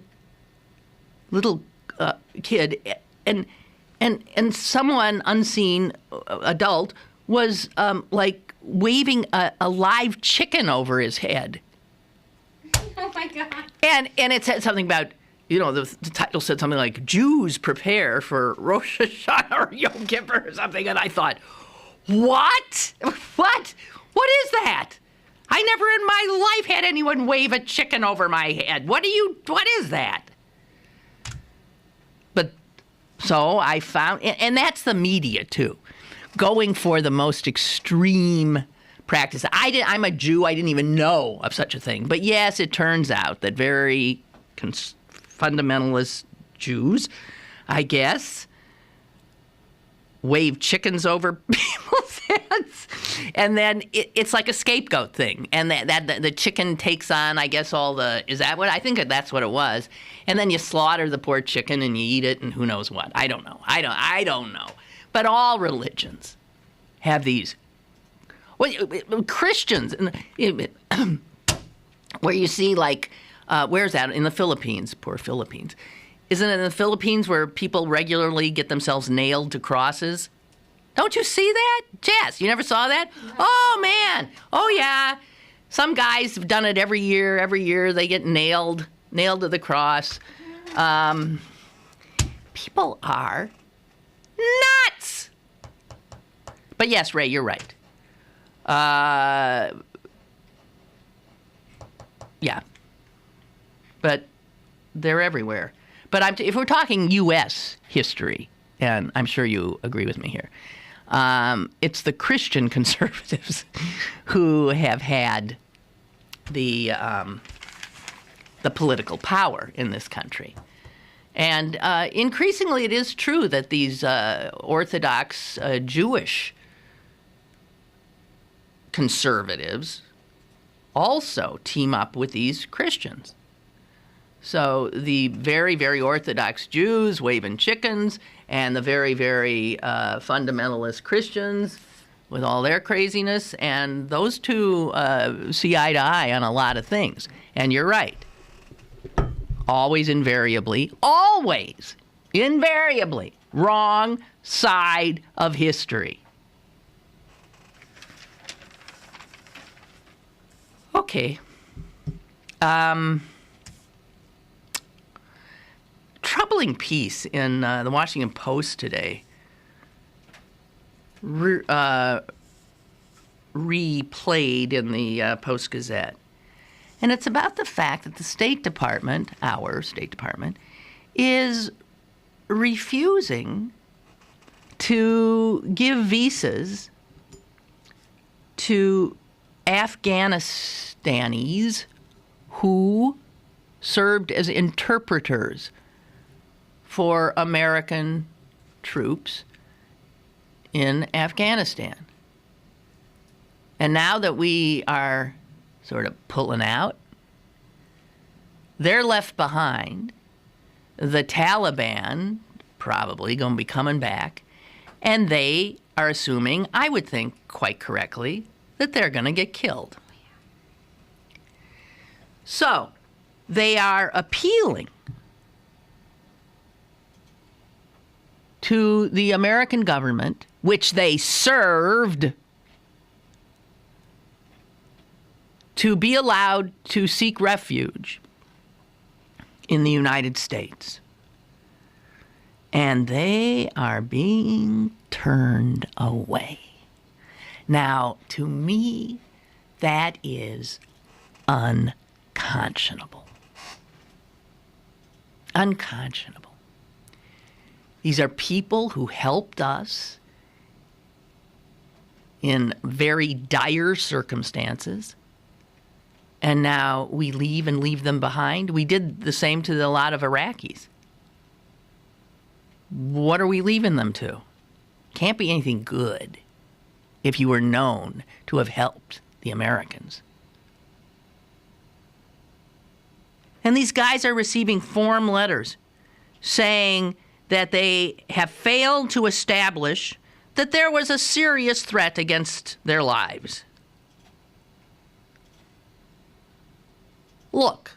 and someone unseen adult was like waving a live chicken over his head. Oh my God. And it said something about, the title said something like Jews prepare for Rosh Hashanah or Yom Kippur or something, and I thought, what? What is that? I never in my life had anyone wave a chicken over my head. What is that? But so I found, and that's the media too, going for the most extreme practice. I'm a Jew. I didn't even know of such a thing. But yes, it turns out that very fundamentalist Jews, I guess, wave chickens over people's heads, and then it's like a scapegoat thing, and that the chicken takes on, I guess, is that what I think that's what it was, and then you slaughter the poor chicken and you eat it, and who knows what. I don't know. I don't know. But all religions have these. Well, Christians, where you see like, where's that? In the Philippines, poor Philippines. Isn't it in the Philippines where people regularly get themselves nailed to crosses? Don't you see that? Jess, you never saw that? Oh, man. Oh, yeah. Some guys have done it every year. Every year they get nailed to the cross. People are nuts. But yes, Ray, you're right. Yeah. But they're everywhere. But if we're talking U.S. history, and I'm sure you agree with me here, it's the Christian conservatives who have had the political power in this country. And increasingly it is true that these Orthodox Jewish conservatives also team up with these Christians. So the very, very Orthodox Jews waving chickens and the very, very fundamentalist Christians with all their craziness, and those two see eye to eye on a lot of things. And you're right. Always invariably, wrong side of history. Okay. Troubling piece in the Washington Post today. Replayed in the Post-Gazette. And it's about the fact that the State Department, our State Department, is refusing to give visas to Afghanistanis who served as interpreters for American troops in Afghanistan. And now that we are sort of pulling out, they're left behind. The Taliban probably going to be coming back, and they are assuming, I would think quite correctly, that they're going to get killed. So they are appealing to the American government, which they served, to be allowed to seek refuge in the United States. And they are being turned away. Now, to me, that is unconscionable. Unconscionable. These are people who helped us in very dire circumstances, and now we leave them behind. We did the same to a lot of Iraqis. What are we leaving them to? Can't be anything good if you were known to have helped the Americans. And these guys are receiving form letters saying that they have failed to establish that there was a serious threat against their lives. Look,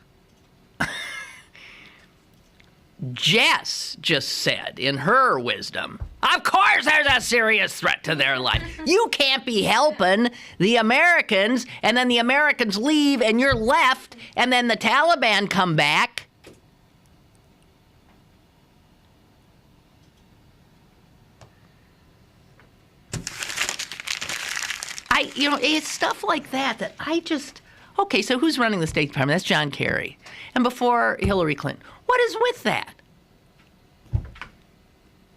Jess just said in her wisdom, of course there's a serious threat to their life. You can't be helping the Americans, and then the Americans leave and you're left, and then the Taliban come back. It's stuff like that I just... Okay, so who's running the State Department? That's John Kerry. And before Hillary Clinton. What is with that?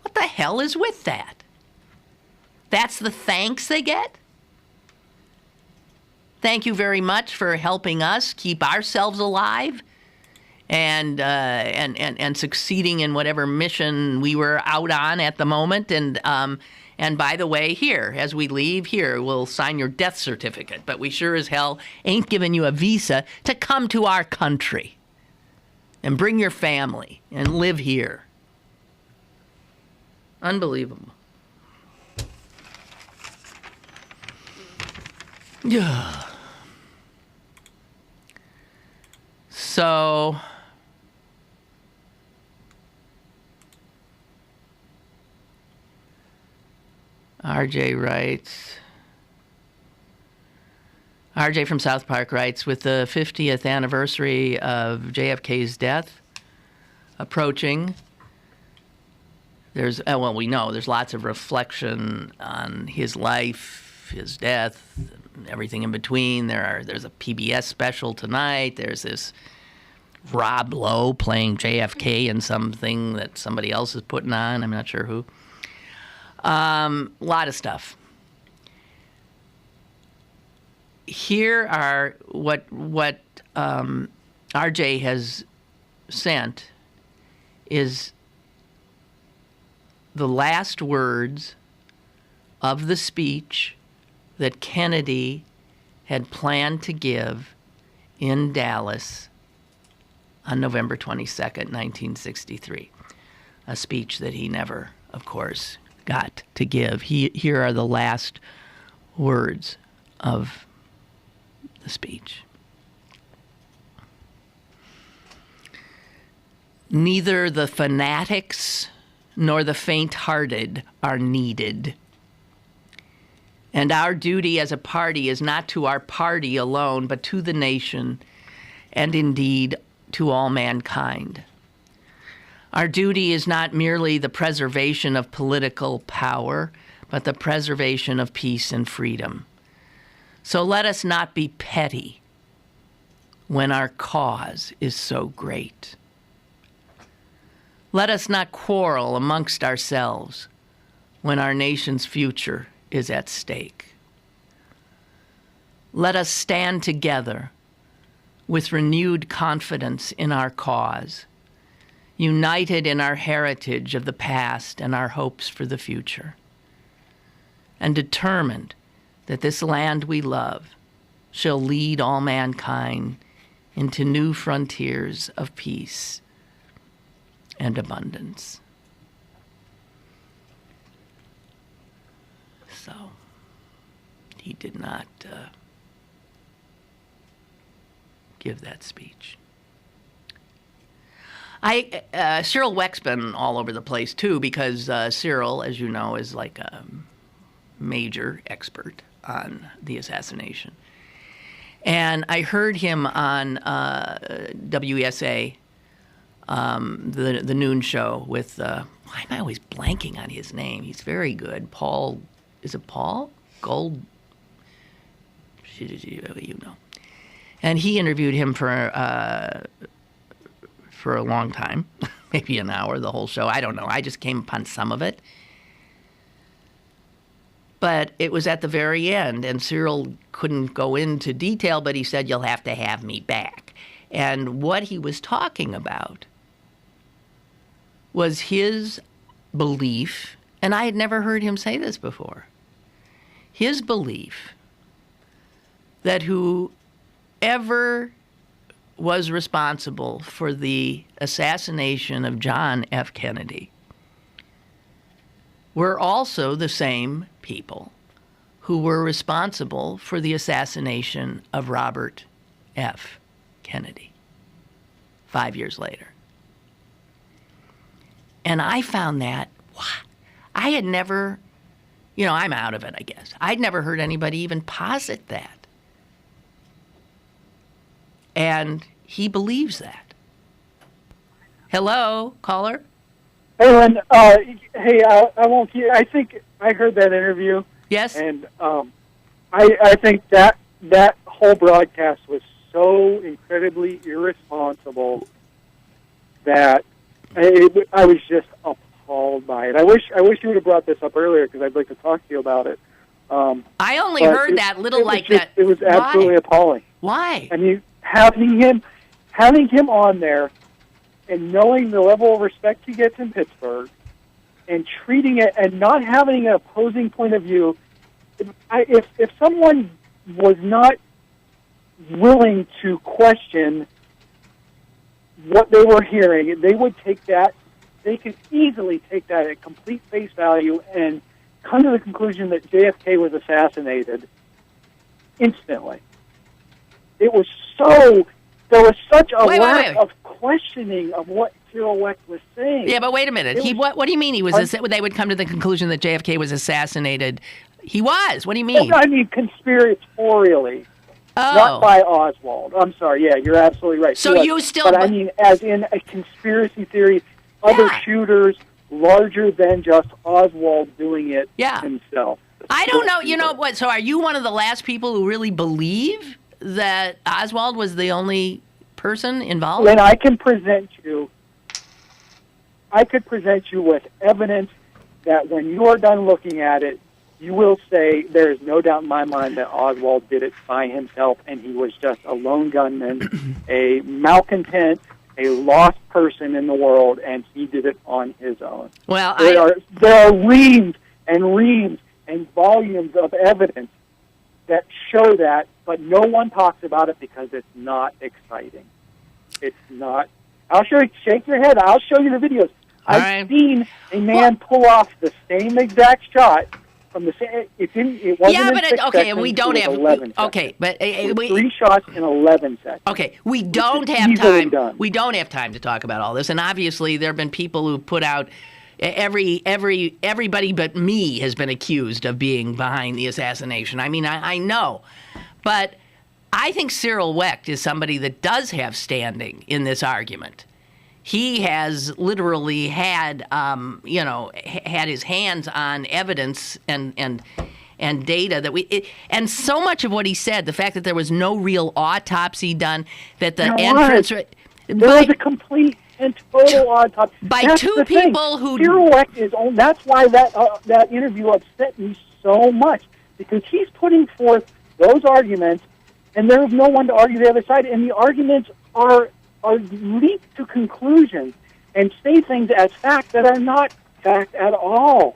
What the hell is with that? That's the thanks they get? Thank you very much for helping us keep ourselves alive and succeeding in whatever mission we were out on at the moment. And by the way, here, as we leave, here, we'll sign your death certificate. But we sure as hell ain't giving you a visa to come to our country and bring your family and live here. Unbelievable. Yeah. So... RJ writes, RJ from South Park writes, with the 50th anniversary of JFK's death approaching, we know there's lots of reflection on his life, his death, everything in between. There's a PBS special tonight. There's this Rob Lowe playing JFK in something that somebody else is putting on. I'm not sure who. A lot of stuff. Here are what RJ has sent is the last words of the speech that Kennedy had planned to give in Dallas on November 22nd, 1963. A speech that he never, of course, got to give. Here are the last words of the speech. Neither the fanatics nor the faint-hearted are needed. And our duty as a party is not to our party alone, but to the nation, and indeed to all mankind. Our duty is not merely the preservation of political power, but the preservation of peace and freedom. So let us not be petty when our cause is so great. Let us not quarrel amongst ourselves when our nation's future is at stake. Let us stand together with renewed confidence in our cause, united in our heritage of the past and our hopes for the future, and determined that this land we love shall lead all mankind into new frontiers of peace and abundance. So, he did not give that speech. Cyril Weck's been all over the place, too, because Cyril, as you know, is like a major expert on the assassination. And I heard him on WESA, the noon show with, why am I always blanking on his name? He's very good. Paul, is it Paul? Gold? You know. And he interviewed him for a long time, maybe an hour, the whole show. I don't know. I just came upon some of it. But it was at the very end, and Cyril couldn't go into detail, but he said, you'll have to have me back. And what he was talking about was his belief, and I had never heard him say this before, his belief that whoever was responsible for the assassination of John F. Kennedy were also the same people who were responsible for the assassination of Robert F. Kennedy 5 years later. And I found that, I had never, I'm out of it, I guess. I'd never heard anybody even posit that. And he believes that. Hello, caller? Hey, Lynn. I won't keep. I think I heard that interview. Yes. And I think that whole broadcast was so incredibly irresponsible that I was just appalled by it. I wish you would have brought this up earlier because I'd like to talk to you about it. I only heard that little like that. It was absolutely appalling. Why? I mean, having having him on there and knowing the level of respect he gets in Pittsburgh and treating it and not having an opposing point of view, if someone was not willing to question what they were hearing, they would take that, they could easily take that at complete face value and come to the conclusion that JFK was assassinated instantly. It was so, there was such a lack of questioning of what Cyril Wecht was saying. Yeah, but wait a minute. What do you mean he was, they would come to the conclusion that JFK was assassinated? He was. What do you mean? I mean conspiratorially. Oh. Not by Oswald. I'm sorry. Yeah, you're absolutely right. So you still... But I mean, as in a conspiracy theory, other shooters larger than just Oswald doing it himself. I don't know. You know what? So are you one of the last people who really believe that Oswald was the only person involved? Lynn, I could present you with evidence that when you are done looking at it, you will say there is no doubt in my mind that Oswald did it by himself, and he was just a lone gunman, a malcontent, a lost person in the world, and he did it on his own. Well, there are reams and reams and volumes of evidence that show that, but no one talks about it because it's not exciting. It's not. I'll show you. Shake your head. I'll show you the videos. I've seen a man pull off the same exact shot. From the same, it wasn't in 6 seconds, we don't have 11 okay, but 3 shots in 11 seconds. Okay, we don't have time. We don't have time to talk about all this, and obviously there have been people who put out everybody but me has been accused of being behind the assassination. I mean, I know, but I think Cyril Wecht is somebody that does have standing in this argument. He has literally had, had his hands on evidence and data that and so much of what he said, the fact that there was no real autopsy done, that the entrance there was a complete and total autopsy by that's two people who Cyril Wecht is on. That's why that interview upset me so much, because he's putting forth those arguments, and there's no one to argue the other side, and the arguments are leap to conclusions and say things as fact that are not fact at all.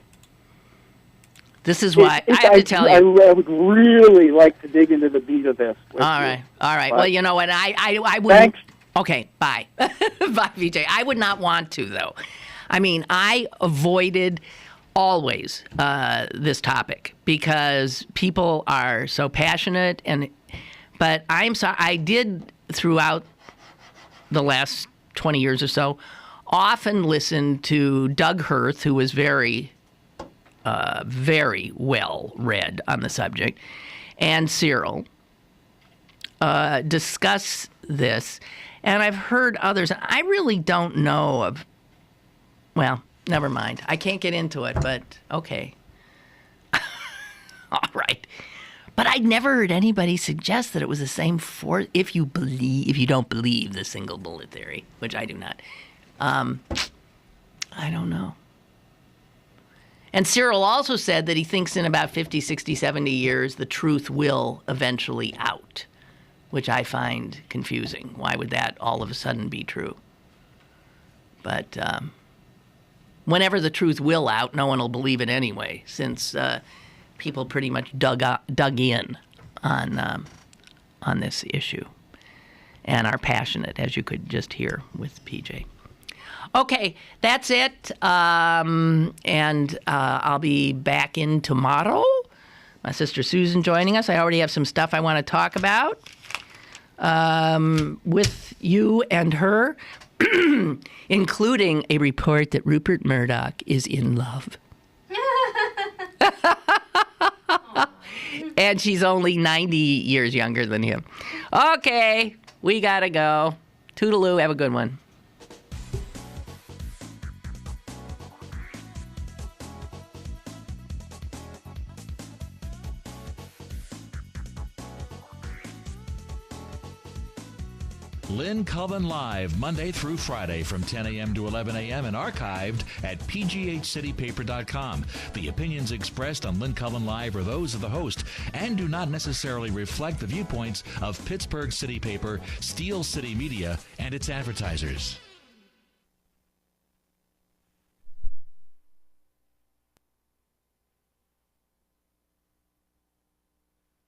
This is why I have to tell you. I would really like to dig into the beat of this. All right. But, well, you know what? I would. Thanks. Okay, bye. Bye, VJ. I would not want to, though. I mean, I avoided always this topic because people are so passionate, but I'm sorry. I did throughout the last 20 years or so, often listened to Doug Hirth, who was very, very well read on the subject, and Cyril discuss this. And I've heard others. I really don't know of, well, never mind. I can't get into it, but okay. All right. But I'd never heard anybody suggest that it was the same force. If you don't believe the single bullet theory, which I do not, I don't know. And Cyril also said that he thinks in about 50, 60, 70 years, the truth will eventually out, which I find confusing. Why would that all of a sudden be true? But whenever the truth will out, no one will believe it anyway, since people pretty much dug in on this issue and are passionate, as you could just hear with PJ. Okay, that's it. And I'll be back in tomorrow. My sister Susan joining us. I already have some stuff I want to talk about with you and her, including a report that Rupert Murdoch is in love. And she's only 90 years younger than him. Okay, we gotta go. Toodaloo, have a good one. Lynn Cullen Live, Monday through Friday from 10 a.m. to 11 a.m. and archived at pghcitypaper.com. The opinions expressed on Lynn Cullen Live are those of the host and do not necessarily reflect the viewpoints of Pittsburgh City Paper, Steel City Media, and its advertisers.